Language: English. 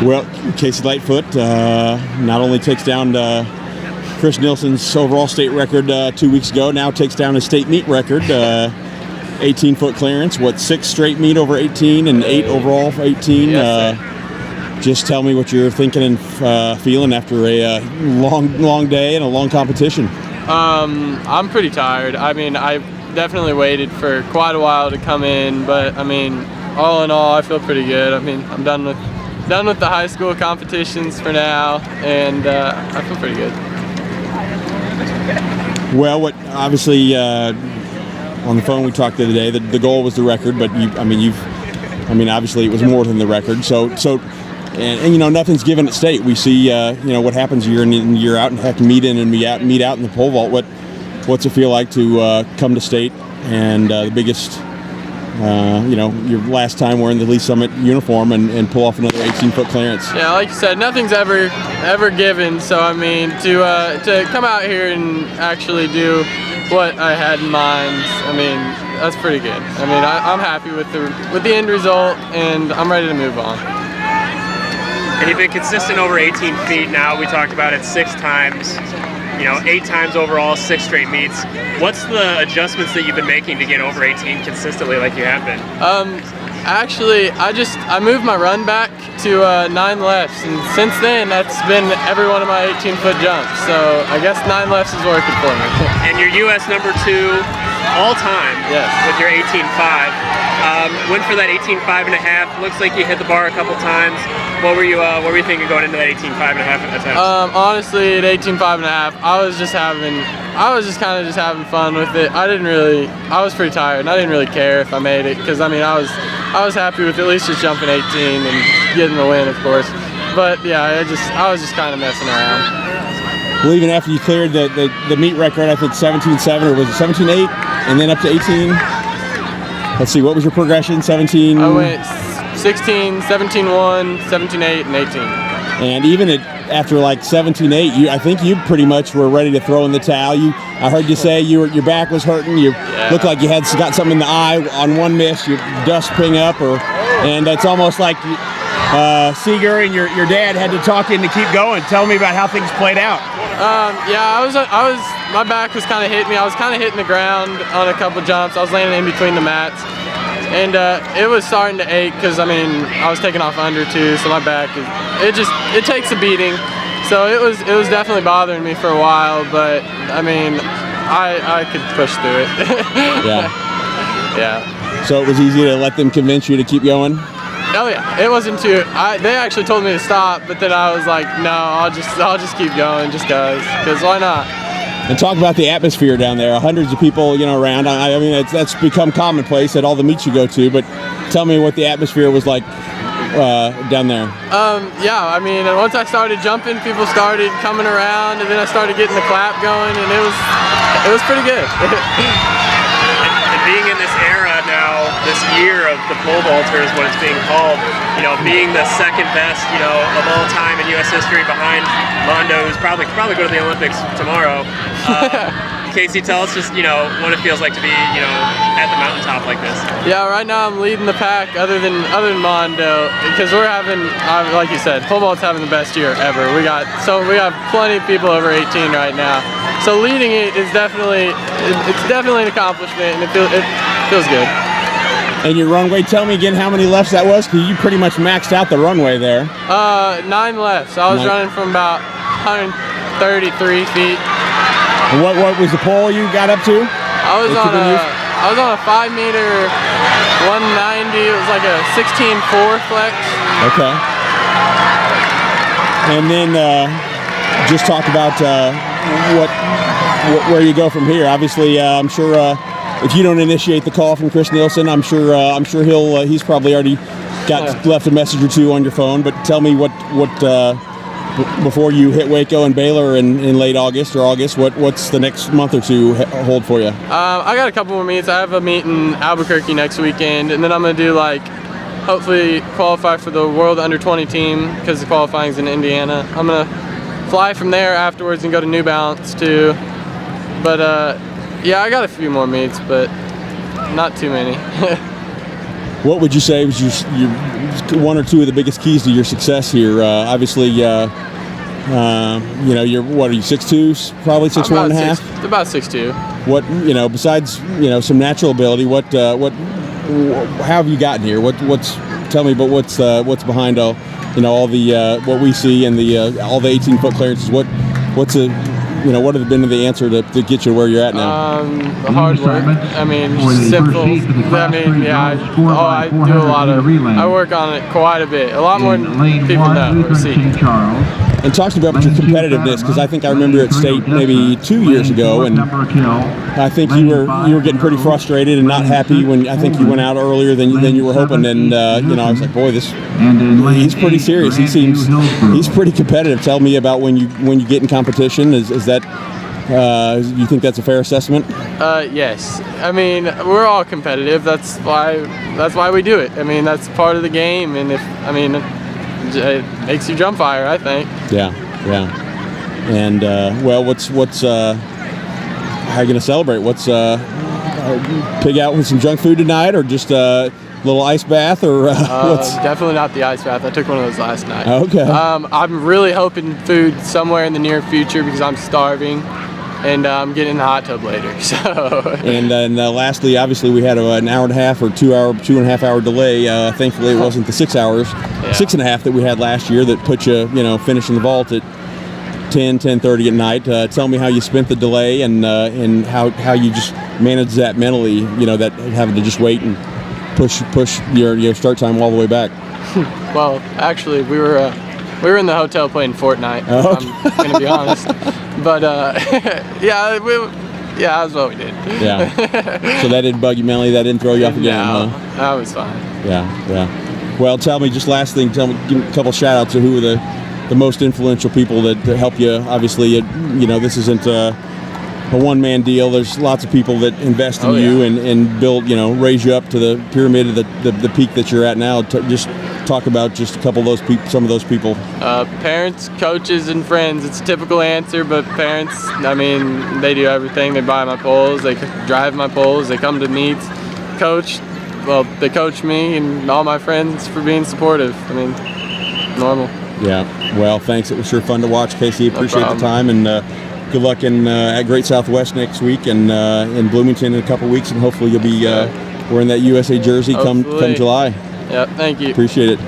Well, Casey Lightfoot not only takes down Chris Nielsen's overall state record 2 weeks ago, now takes down his state meet record, 18-foot clearance. What, 6 straight meet over 18 and 8 overall for 18? Yes, just tell me what you're thinking and feeling after a long day and a long competition. I'm pretty tired. I mean, I definitely waited for quite a while to come in, but I mean, all in all, I feel pretty good. I mean, I'm done with the high school competitions for now, and I feel pretty good. Well, what obviously on the phone we talked the other day, the goal was the record, but obviously it was more than the record. So you know, nothing's given at state. We see you know what happens year in and year out, and heck, meet in and meet out in the pole vault. What's it feel like to come to state and the biggest, you know, your last time wearing the Lee Summit uniform and pull off another 18-foot clearance? Yeah, like you said, nothing's ever given. So I mean, to come out here and actually do what I had in mind, I mean, that's pretty good. I mean, I'm happy with the end result, and I'm ready to move on. And you've been consistent over 18 feet now. We talked about it 6 times. You know, 8 times overall, 6 straight meets. What's the adjustments that you've been making to get over 18 consistently like you have been? Actually, I moved my run back to 9 lefts, and since then that's been every one of my 18-foot jumps. So I guess 9 lefts is working for me. And you're U.S. #2 all time. Yes. With your 18.5. Went for that 18.5.5. Looks like you hit the bar a couple times. What were you thinking going into that 18.5.5 attempt? Honestly, at 18.5.5, I was just kind of having fun with it. I was pretty tired, and I didn't really care if I made it, because I mean, I was happy with at least just jumping 18 and getting the win, of course. But yeah, I was just kind of messing around. Well, even after you cleared the meet record, I think 17.7, or was it 17.8, and then up to 18. Let's see, what was your progression? 17. I went 16, 17.1, 17.8, and 18. And even after like 17.8, I think you pretty much were ready to throw in the towel. I heard you say your back was hurting. You looked like you had got something in the eye on one miss. Your dust ping up, and it's almost like Seeger and your dad had to talk in to keep going. Tell me about how things played out. Yeah, my back was kind of hitting me. I was kind of hitting the ground on a couple jumps. I was landing in between the mats. And it was starting to ache, because I mean, I was taking off under too, so my back it takes a beating. So it was definitely bothering me for a while, but I mean, I could push through it. Yeah. Yeah. So it was easy to let them convince you to keep going? Oh yeah, it wasn't too. They actually told me to stop, but then I was like, no, I'll just keep going, just because why not? And talk about the atmosphere down there. Hundreds of people, you know, around. I mean, that's become commonplace at all the meets you go to. But tell me what the atmosphere was like down there. Yeah, I mean, once I started jumping, people started coming around, and then I started getting the clap going, and it was pretty good. And being in this era now, this year of the pole vaulter is what it's being called. You know, being the second best, you know, of all time in U.S. history behind Mondo, who's probably go to the Olympics tomorrow. Casey, tell us just, you know, what it feels like to be, you know, at the mountaintop like this. Yeah, right now I'm leading the pack other than Mondo, because we're having, like you said, pole vault's having the best year ever. We got plenty of people over 18 right now. So leading it is definitely an accomplishment, and it feels good. And your runway, tell me again how many lefts that was, because you pretty much maxed out the runway there. 9 lefts. I was running from about 133 feet. And what was the pole you got up to? I was on a 5 meter 190. It was like a 16.4 flex. Okay. And then just talk about where you go from here. Obviously, I'm sure if you don't initiate the call from Chris Nielsen, I'm sure he's probably already left a message or two on your phone. But tell me what before you hit Waco and Baylor in late August or August, what's the next month or two hold for you? I got a couple more meets. I have a meet in Albuquerque next weekend, and then I'm gonna do hopefully qualify for the World Under-20 team, because the qualifying's in Indiana. I'm gonna fly from there afterwards and go to New Balance too. But yeah, I got a few more meets, but not too many. What would you say was your one or two of the biggest keys to your success here? Obviously, you know, you're what are you 6'2", probably 6'1" and a half? About 6'2". What, you know, besides, you know, some natural ability, how have you gotten here? Tell me about what's behind all, you know, all the what we see and the all the 18-foot clearances. What have been the answer to get you where you're at now? The hard work. I mean, simple. I mean, yeah. I do a lot of. I work on it quite a bit. A lot more than people know or see. And talk to me about your competitiveness, because I think I remember at state maybe 2 years ago, and I think you were getting pretty frustrated and not happy when I think you went out earlier than you were hoping. And you know, I was like, boy, he's pretty serious. He's pretty competitive. Tell me about when you get in competition. Is that you think that's a fair assessment? Yes. I mean, we're all competitive. That's why we do it. I mean, that's part of the game. And it makes you jump higher, I think. Yeah. And well, what's how are you gonna celebrate? What's pig out with some junk food tonight, or just a little ice bath, or what's? Definitely not the ice bath. I took one of those last night. Okay. I'm really hoping food somewhere in the near future because I'm starving. And I'm getting in the hot tub later. So. And then lastly, obviously, we had an hour and a half or 2 and a half hour delay. Thankfully, it wasn't the 6 hours, 6.5 that we had last year that put you, finishing the vault at 10:30 at night. Tell me how you spent the delay and how you just managed that mentally. That having to just wait and push your start time all the way back. Well, actually, we were in the hotel playing Fortnite. Oh. I'm gonna be honest. But that's what we did. Yeah. So that didn't bug you mentally. That didn't throw you off the game, huh? That was fine. Yeah. Well, tell me, just last thing. Give me a couple shout outs to who are the most influential people that help you. Obviously, this isn't a one-man deal. There's lots of people that invest in you and build, raise you up to the pyramid of the peak that you're at now. Just talk about just a couple of those people, some of those people. Parents, coaches, and friends. It's a typical answer, but parents, I mean, they do everything. They buy my poles, they drive my poles, they come to meets. They coach me and all my friends for being supportive. I mean, normal. Yeah. Well, thanks. It was sure fun to watch, Casey. Appreciate the time, and good luck at Great Southwest next week, and in Bloomington in a couple weeks, and hopefully you'll be wearing that USA jersey come July. Yeah, thank you. Appreciate it.